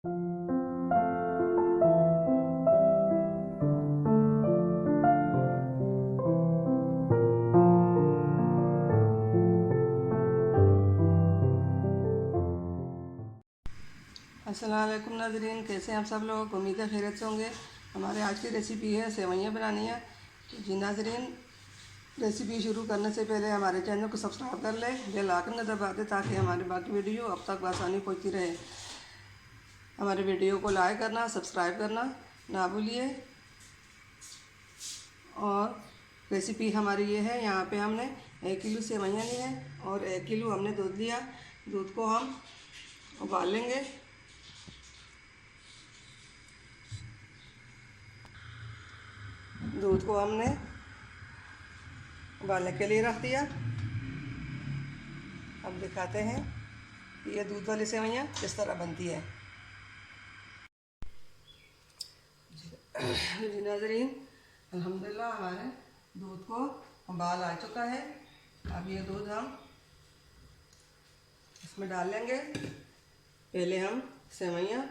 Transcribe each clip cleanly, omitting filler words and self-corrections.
अस्सलाम वालेकुम नाज़रीन, कैसे हैं आप सब लोग। उम्मीद है खैरियत से होंगे। हमारे आज की रेसिपी है सेवइयाँ बनानी है। तो जी नाज़रीन, रेसिपी शुरू करने से पहले हमारे चैनल को सब्सक्राइब कर लें, बेल आइकन को दबा दें ताकि हमारी बाकी वीडियो अब तक आसानी पहुँचती रहे। हमारे वीडियो को लाइक करना, सब्सक्राइब करना ना भूलिए। और रेसिपी हमारी ये है, यहाँ पे हमने 1 किलो सेवइयाँ ली है और 1 किलो हमने दूध लिया। दूध को हम उबाल लेंगे। दूध को हमने उबालने के लिए रख दिया। अब दिखाते हैं कि ये दूध वाली सेवइयाँ किस तरह बनती है। जी नाज़रीन, अल्हम्दुलिल्लाह हमारे दूध को उबाल आ चुका है। अब ये दूध हम इसमें डाल लेंगे। पहले हम सेवइयाँ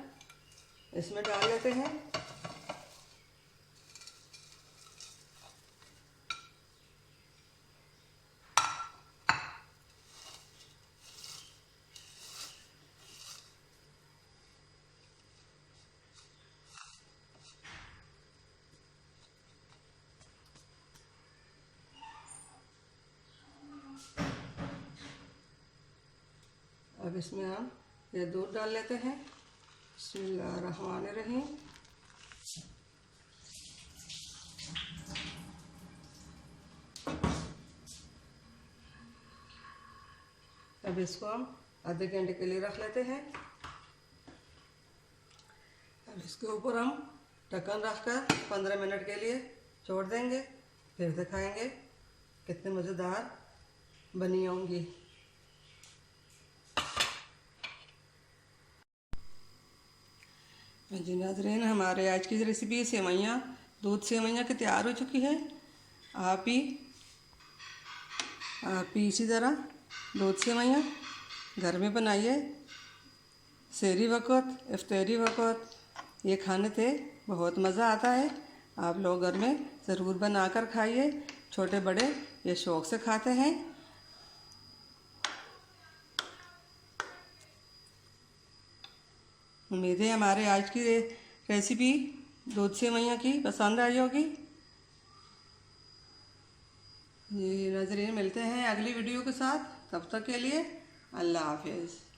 इसमें डाल लेते हैं। अब इसमें हम ये दूध डाल लेते हैं। बिस्मिल्लाहिर्रहमानिर्रहीम। अब इसको हम आधे घंटे के लिए रख लेते हैं। अब इसके ऊपर हम ढक्कन रखकर 15 मिनट के लिए छोड़ देंगे। फिर दिखाएंगे कितने मज़ेदार बनी होंगी। जी नाज़रीन, हमारे आज की रेसिपी सेवइयाँ, दूध सेवइयाँ की तैयार हो चुकी है। आप भी इसी तरह दूध सेवइयाँ घर में बनाइए। सहरी वक़्त, इफ्तारी वक़्त ये खाने से बहुत मज़ा आता है। आप लोग घर में ज़रूर बनाकर खाइए। छोटे बड़े ये शौक़ से खाते हैं। उम्मीद है हमारे आज की रेसिपी दूध सेवइयाँ की पसंद आई होगी। जी नाज़रीन, मिलते हैं अगली वीडियो के साथ। तब तक के लिए अल्लाह हाफिज़।